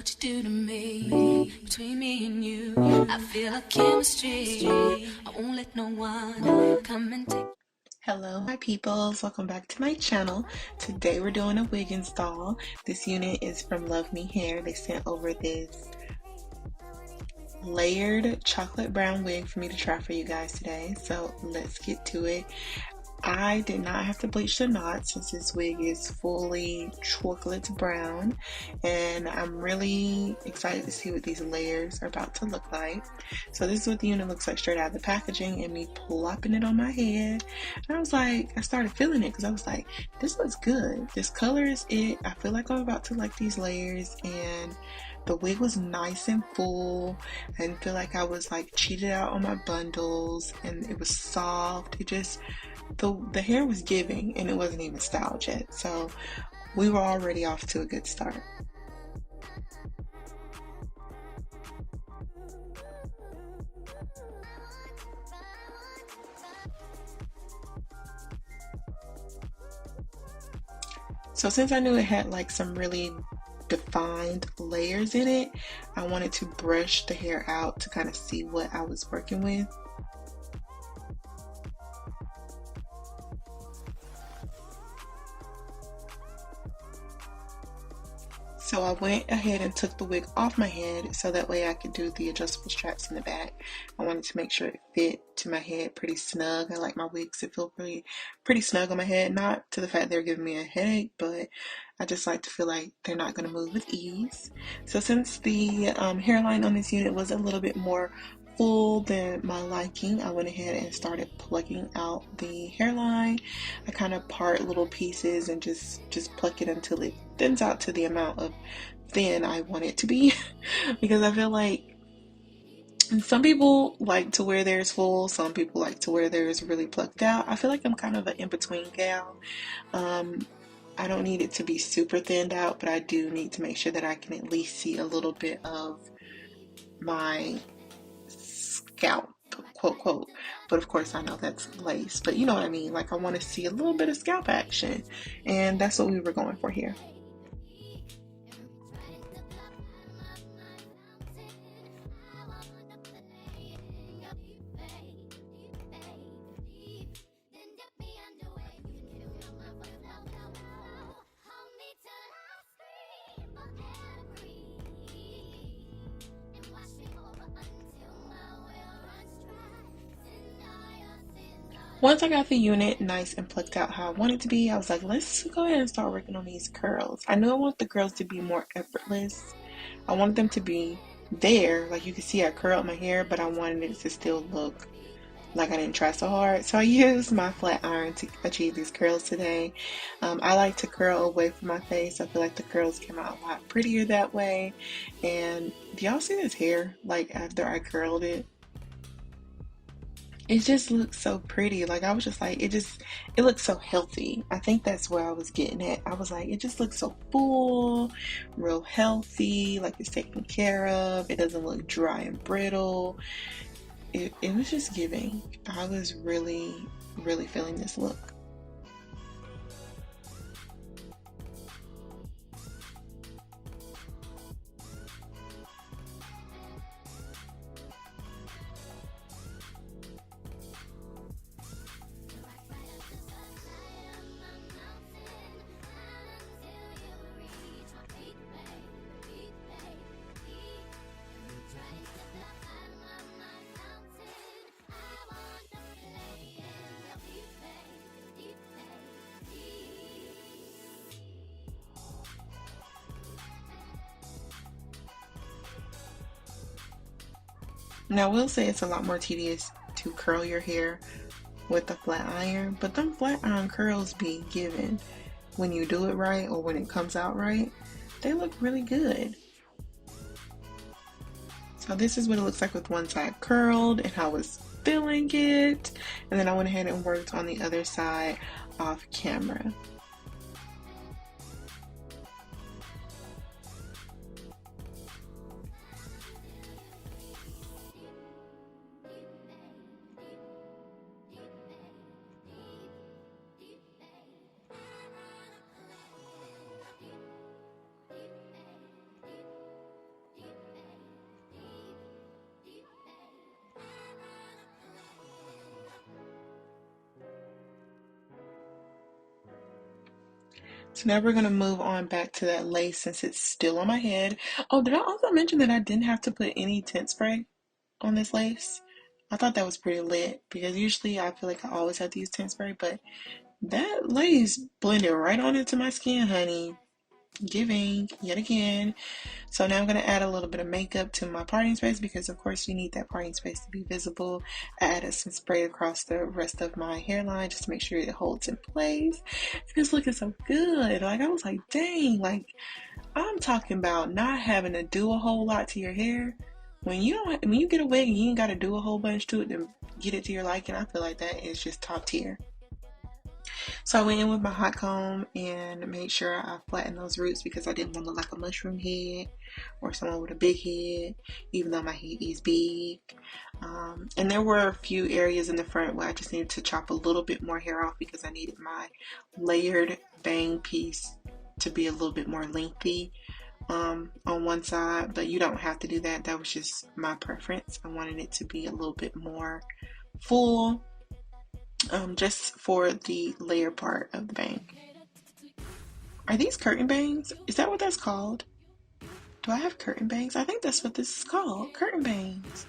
what you do to me. Between me and you, I feel a chemistry. I won't let no one come and take. Hello, my peoples. Welcome back to my channel. Today we're doing a wig install. This unit is from LuvMeHair. They sent over this layered chocolate brown wig for me to try for you guys today. So let's get to it. I did not have to bleach the knots since this wig is fully chocolate brown, and I'm really excited to see what these layers are about to look like. So this is what the unit looks like straight out of the packaging, and me plopping it on my head. And I started feeling it because I was like, this looks good. This color is it. I feel like I'm about to like these layers, and the wig was nice and full. I didn't feel like I was like cheated out on my bundles, and it was soft. The hair was giving, and it wasn't even styled yet, so we were already off to a good start. So since I knew it had like some really defined layers in it, I wanted to brush the hair out to kind of see what I was working with. So I went ahead and took the wig off my head so that way I could do the adjustable straps in the back. I wanted to make sure it fit to my head pretty snug. I like my wigs to feel pretty snug on my head. Not to the fact they're giving me a headache, but I just like to feel like they're not going to move with ease. So since the hairline on this unit was a little bit more full than my liking, I went ahead and started plucking out the hairline. I kind of part little pieces and just pluck it until it thins out to the amount of thin I want it to be because I feel like some people like to wear theirs full, some people like to wear theirs really plucked out. I feel like I'm kind of an in-between gal. I don't need it to be super thinned out, but I do need to make sure that I can at least see a little bit of my scalp, quote quote. But of course I know that's lace, but you know what I mean. Like I want to see a little bit of scalp action, and that's what we were going for here. Once I got the unit nice and plucked out how I want it to be, I was like, let's go ahead and start working on these curls. I know I want the curls to be more effortless. I wanted them to be there, like you can see I curled my hair, but I wanted it to still look like I didn't try so hard. So I used my flat iron to achieve these curls today. I like to curl away from my face. I feel like the curls came out a lot prettier that way. And do y'all see this hair, like after I curled it? It just looks so pretty. Like I was just like, it looks so healthy. I think that's where I was getting at. I was like, it just looks so full, real healthy, like it's taken care of. It doesn't look dry and brittle. It was just giving. I was really, really feeling this look. Now, I will say it's a lot more tedious to curl your hair with a flat iron, but them flat iron curls be given when you do it right or when it comes out right. They look really good. So this is what it looks like with one side curled and how I was feeling it. And then I went ahead and worked on the other side off camera. So now we're going to move on back to that lace since it's still on my head. Oh, did I also mention that I didn't have to put any tint spray on this lace? I thought that was pretty lit because usually I feel like I always have to use tint spray, but that lace blended right on into my skin, honey. Giving yet again. So now I'm going to add a little bit of makeup to my parting space because of course you need that parting space to be visible. I added some spray across the rest of my hairline just to make sure it holds in place. And it's looking so good. Like I was like, dang, like I'm talking about not having to do a whole lot to your hair. When you get a wig and you ain't got to do a whole bunch to it to get it to your liking, I feel like that is just top tier. So I went in with my hot comb and made sure I flattened those roots because I didn't want to look like a mushroom head or someone with a big head, even though my head is big. And there were a few areas in the front where I just needed to chop a little bit more hair off because I needed my layered bang piece to be a little bit more lengthy on one side, but you don't have to do that. That was just my preference. I wanted it to be a little bit more full. Just for the layer part of the bang. Are these curtain bangs? Is that what that's called? Do I have curtain bangs? I think that's what this is called, curtain bangs.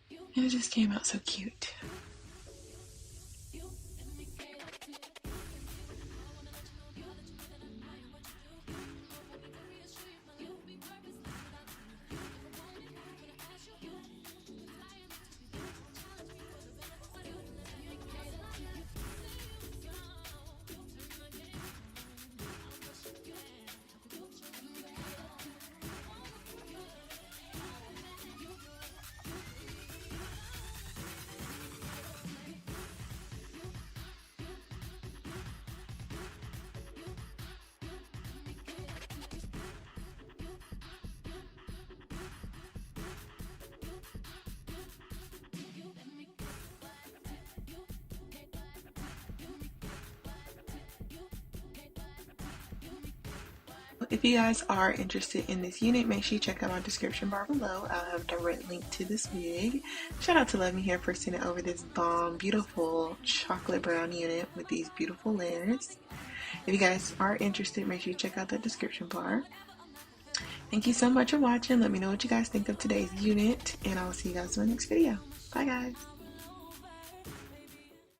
And it just came out so cute. If you guys are interested in this unit, make sure you check out my description bar below. I'll have a direct link to this wig. Shout out to LuvMeHair for sending over this bomb, beautiful chocolate brown unit with these beautiful layers. If you guys are interested, make sure you check out the description bar. Thank you so much for watching. Let me know what you guys think of today's unit, and I will see you guys in my next video. Bye, guys.